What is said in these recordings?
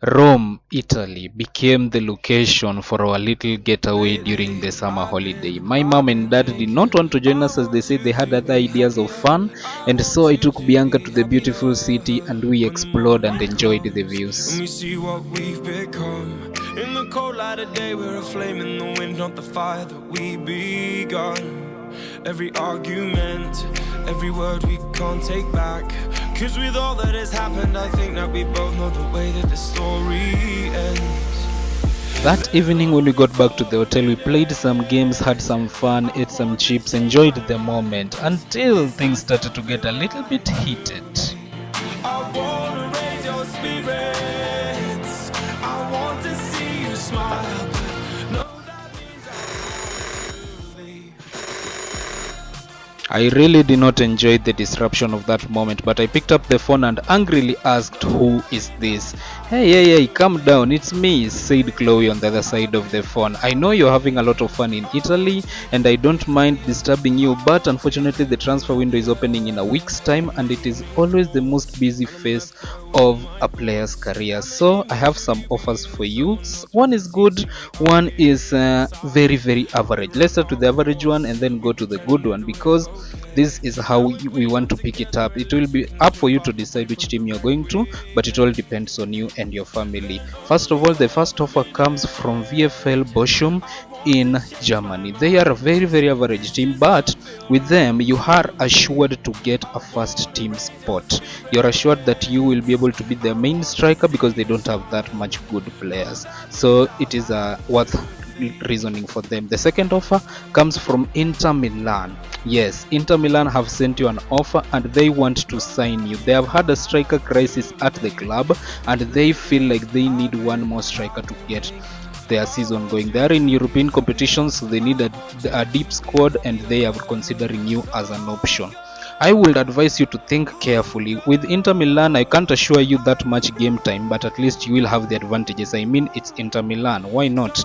Rome, Italy became the location for our little getaway during the summer holiday. My mom and dad did not want to join us as they said they had other ideas of fun, and so I took Bianca to the beautiful city and we explored and enjoyed the views. Let me see what we've become. In the cold light of day, we're a flame in the wind, not the fire that we begun. Every argument, every word we can't take back. Cause with all that has happened, I think that we both know the way that the story ends. That evening when we got back to the hotel, we played some games, had some fun, ate some chips, enjoyed the moment until things started to get a little bit heated. I wanna raise your spirits, I want to see you smile. No, that means I leave. I really did not enjoy the disruption of that moment, but I picked up the phone and angrily asked, "Who is this?" Hey, calm down, it's me, said Chloe on the other side of the phone. I know you're having a lot of fun in Italy, and I don't mind disturbing you, but unfortunately the transfer window is opening in a week's time, and it is always the most busy phase of a player's career. So I have some offers for you. One is good, one is very average. Let's start with the average one and then go to the good one, because this is how we want to pick it up. It will be up for you to decide which team you're going to, but it all depends on you and your family. First of all, the first offer comes from VfL Bochum in Germany. They are a very average team, but with them you are assured to get a first team spot. You're assured that you will be able to be their main striker because they don't have that much good players. So it is worth reasoning for them. The second offer comes from Inter Milan. Yes, Inter Milan have sent you an offer and they want to sign you. They have had a striker crisis at the club and they feel like they need one more striker to get their season going. They are in European competitions, so they need a deep squad and they are considering you as an option. I would advise you to think carefully. With Inter Milan, I can't assure you that much game time, but at least you will have the advantages. I mean, it's Inter Milan. Why not?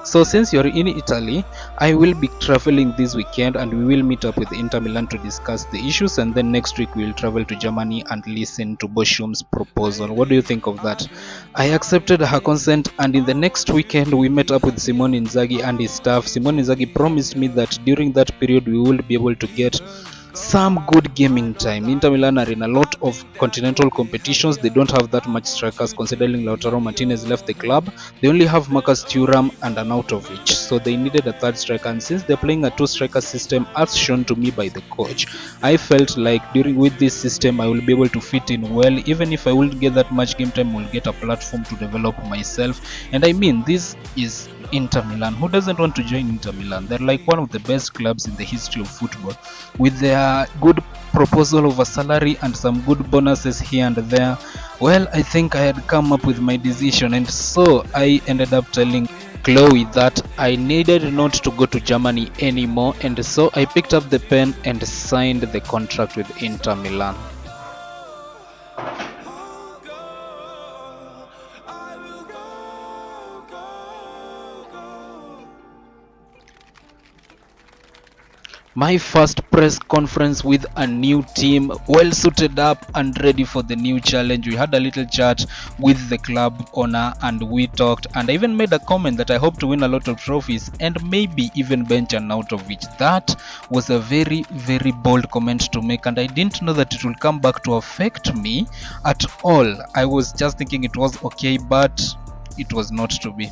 So since you're in Italy, I will be traveling this weekend and we will meet up with Inter Milan to discuss the issues, and then next week we will travel to Germany and listen to Bochum's proposal. What do you think of that? I accepted her consent, and in the next weekend we met up with Simone Inzaghi and his staff. Simone Inzaghi promised me that during that period we will be able to get some good gaming time. Inter Milan are in a lot of continental competitions. They don't have that much strikers considering Lautaro Martinez left the club. They only have Marcus Thuram and Arnautovic, so they needed a third striker, and since they're playing a two-striker system as shown to me by the coach, I felt like with this system I will be able to fit in well. Even if I won't get that much game time, I will get a platform to develop myself. And I mean, this is Inter Milan. Who doesn't want to join Inter Milan? They're like one of the best clubs in the history of football, with their good proposal of a salary and some good bonuses here and there. Well, I think I had come up with my decision, and so I ended up telling Chloe that I needed not to go to Germany anymore, and so I picked up the pen and signed the contract with Inter Milan. My first press conference with a new team, well suited up and ready for the new challenge. We had a little chat with the club owner and we talked, and I even made a comment that I hope to win a lot of trophies and maybe even bench an Arnautovic. That was a very bold comment to make, and I didn't know that it will come back to affect me at all. I was just thinking it was okay, but it was not to be.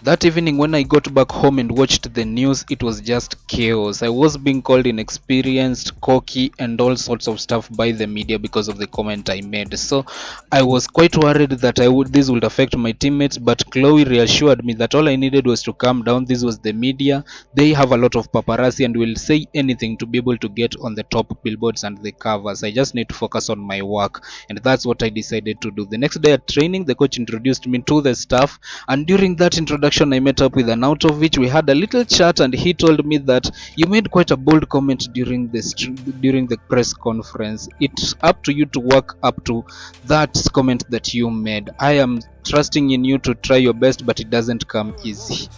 That evening when I got back home and watched the news, it was just chaos. I was being called inexperienced, cocky, and all sorts of stuff by the media because of the comment I made. So I was quite worried that this would affect my teammates, but Chloe reassured me that all I needed was to calm down. This was the media. They have a lot of paparazzi and will say anything to be able to get on the top billboards and the covers. I just need to focus on my work, and that's what I decided to do. The next day at training, the coach introduced me to the staff, and during that introduction I met up with Arnautovic. We had a little chat and he told me that you made quite a bold comment during the press conference. It's up to you to work up to that comment that you made. I am trusting in you to try your best, but it doesn't come easy.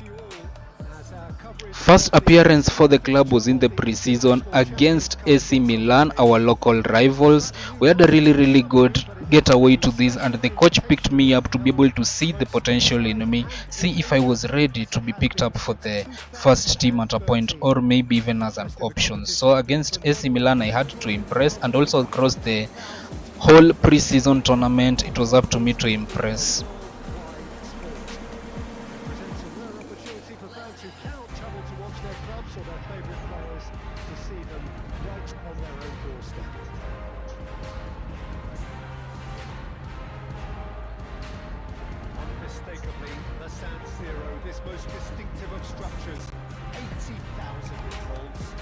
First appearance for the club was in the pre-season against AC Milan, our local rivals. We had a really good getaway to this, and the coach picked me up to be able to see the potential in me, see if I was ready to be picked up for the first team at a point, or maybe even as an option. So against AC Milan, I had to impress, and also across the whole pre-season tournament, it was up to me to impress. Unmistakably, the San Siro, this most distinctive of structures, 80,000 it holds.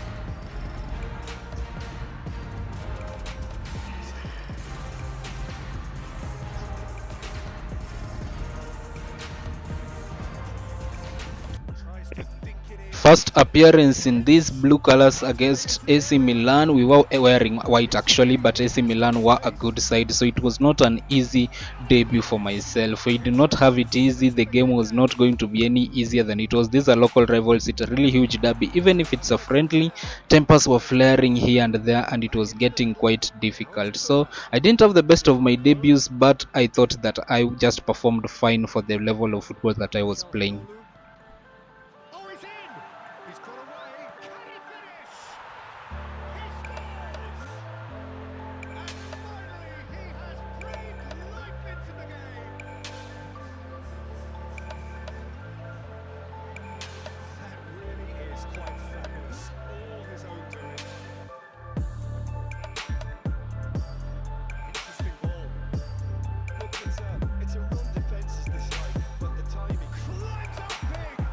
First appearance in these blue colors against AC Milan. We were wearing white actually, but AC Milan were a good side, so it was not an easy debut for myself. We did not have it easy. The game was not going to be any easier than it was. These are local rivals. It's a really huge derby. Even if it's a friendly, tempers were flaring here and there, and it was getting quite difficult. So I didn't have the best of my debuts, but I thought that I just performed fine for the level of football that I was playing. Oh, he's in! He's got away. Can he finish? He scores! And finally, he has breathed life into the game. That really is quite fabulous. All his own doing. Interesting ball. Look, it's a run defence is the side, but the timing climbs up big.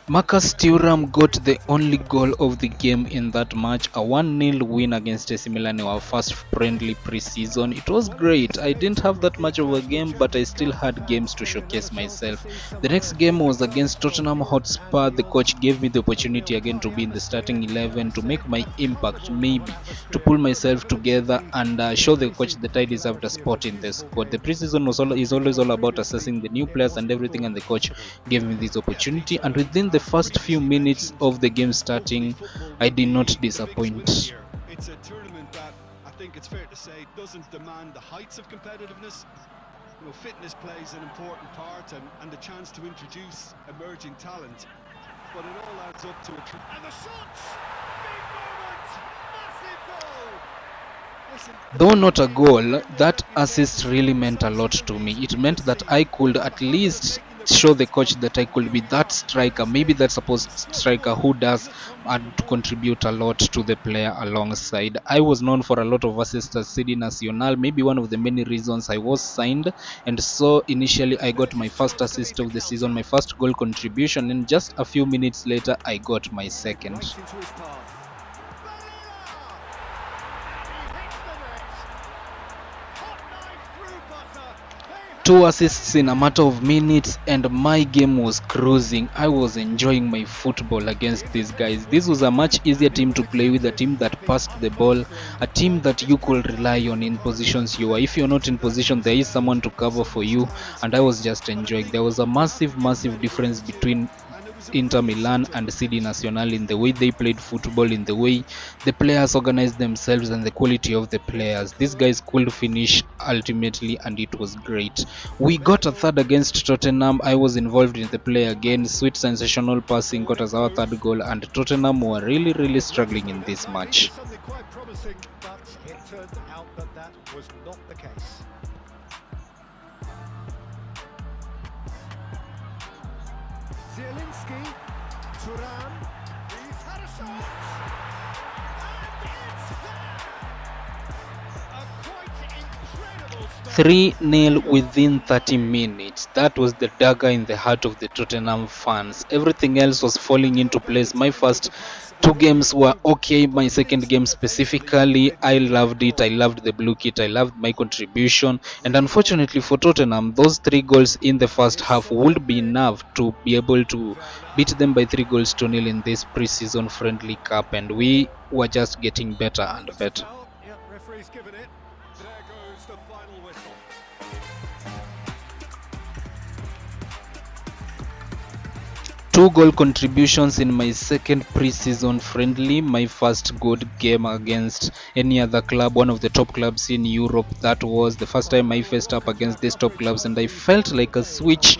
Marcus Thuram got the only goal of the game in that match, a 1-0 win against AC Milan in our first friendly pre-season. It was great. I didn't have that much of a game, but I still had games to showcase myself. The next game was against Tottenham Hotspur. The coach gave me the opportunity again to be in the starting 11, to make my impact, maybe to pull myself together and show the coach that I deserved a spot in the squad. The pre-season is always all about assessing the new players and everything, and the coach gave me this opportunity, and within the first few minutes of the game starting, I did not disappoint. It's a tournament that I think it's fair to say doesn't demand the heights of competitiveness. You know, fitness plays an important part and the chance to introduce emerging talent. But it all adds up to a... And the shots! Big moment! Massive goal! Listen, Though not a goal, that assist really meant a lot to me. It meant that I could at least show the coach that I could be that striker, maybe that supposed striker who does and to contribute a lot to the player alongside. I was known for a lot of assists at CD Nacional, maybe one of the many reasons I was signed, and so initially I got my first assist of the season, my first goal contribution, and just a few minutes later I got my second. right into his path. Two assists in a matter of minutes, and my game was cruising. I was enjoying my football against these guys. This was a much easier team to play with, a team that passed the ball, a team that you could rely on in positions you are. If you're not in position, there is someone to cover for you, and I was just enjoying. There was a massive difference between Inter Milan and CD Nacional in the way they played football, in the way the players organized themselves, and the quality of the players. These guys could finish ultimately, and it was great. We got a third against Tottenham. I was involved in the play again. Sweet sensational passing got us our third goal, and Tottenham were really struggling in this match. Something quite promising, but it turned out that was not the case. Zielinski, Thuram, he's had a shot, and it's there! A quite incredible spell. 3-0 within 30 minutes. That was the dagger in the heart of the Tottenham fans. Everything else was falling into place. My first two games were okay. My second game specifically, I loved it. I loved the blue kit. I loved my contribution. And unfortunately for Tottenham, those 3 goals in the first half would be enough to be able to beat them by 3-0 in this pre-season friendly cup. And we were just getting better and better. Yep, referee's given it. There goes the final whistle. Two goal contributions in my second pre-season friendly, my first good game against any other club, one of the top clubs in Europe. That was the first time I faced up against these top clubs, and I felt like a switch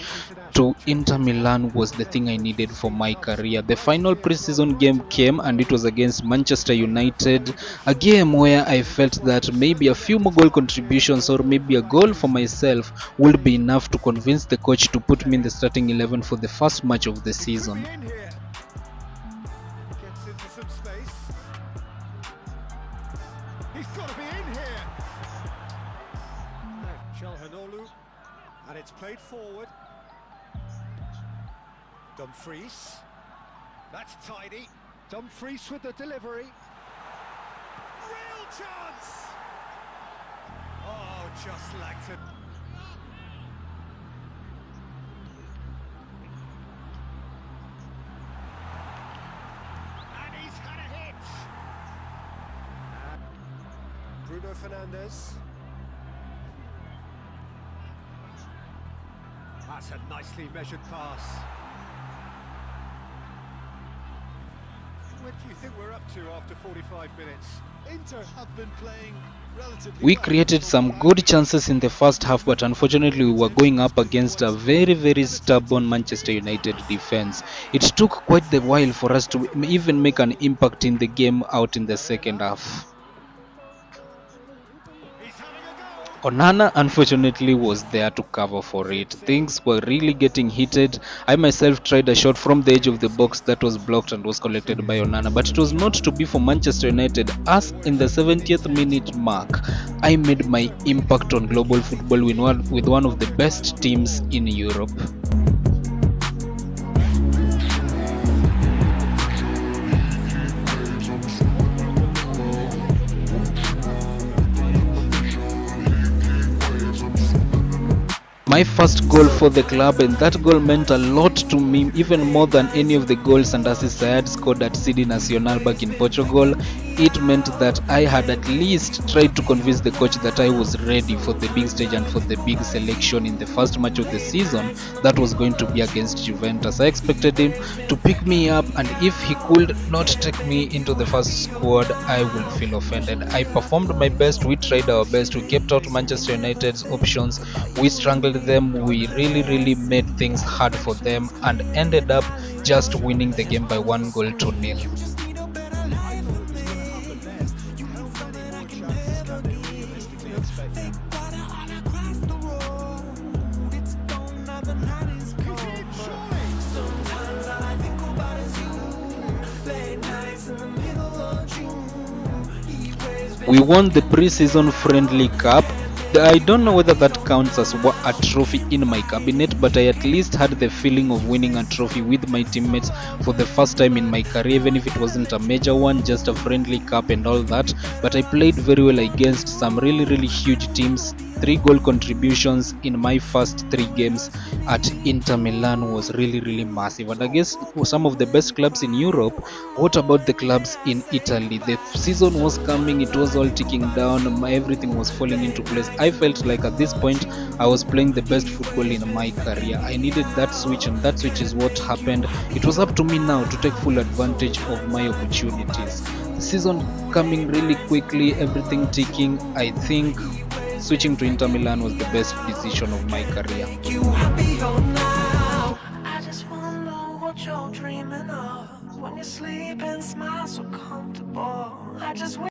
to Inter Milan was the thing I needed for my career. The final pre-season game came, and it was against Manchester United, a game where I felt that maybe a few more goal contributions or maybe a goal for myself would be enough to convince the coach to put me in the starting 11 for the first match of the season. Gets into some space. He's got to be in here. Chalhanoglu, and it's played forward. Dumfries. That's tidy. Dumfries with the delivery. Real chance. Oh, just lacked it. And he's had a hit. Bruno Fernandes. That's a nicely measured pass. What do you think we're up to after 45 minutes? Inter have been playing relatively We well. created some good chances in the first half, but unfortunately we were going up against a very stubborn Manchester United defense. It took quite the while for us to even make an impact in the game out in the second half. He's having a go. Onana unfortunately was there to cover for it. Things were really getting heated. I myself tried a shot from the edge of the box that was blocked and was collected by Onana, but it was not to be for Manchester United, as in the 70th minute mark I made my impact on global football with one of the best teams in Europe. My first goal for the club, and that goal meant a lot to me, even more than any of the goals and assists I had scored at CD Nacional back in Portugal. It meant that I had at least tried to convince the coach that I was ready for the big stage and for the big selection in the first match of the season that was going to be against Juventus. I expected him to pick me up, and if he could not take me into the first squad, I would feel offended. I performed my best, we tried our best, we kept out Manchester United's options, we strangled them, we really made things hard for them, and ended up just winning the game by 1-0. We won the pre-season friendly cup. I don't know whether that counts as a trophy in my cabinet, but I at least had the feeling of winning a trophy with my teammates for the first time in my career, even if it wasn't a major one, just a friendly cup and all that. But I played very well against some really huge teams. 3 goal contributions in my first 3 games at Inter Milan was really massive, and I guess some of the best clubs in Europe. What about the clubs in Italy? The season was coming, it was all ticking down, everything was falling into place. I felt like at this point I was playing the best football in my career. I needed that switch, and that switch is what happened. It was up to me now to take full advantage of my opportunities. The season coming really quickly, everything ticking. I think switching to Inter Milan was the best decision of my career. You happier now? I just wanna know what you're dreaming of when you sleep and smile so comfortable. I just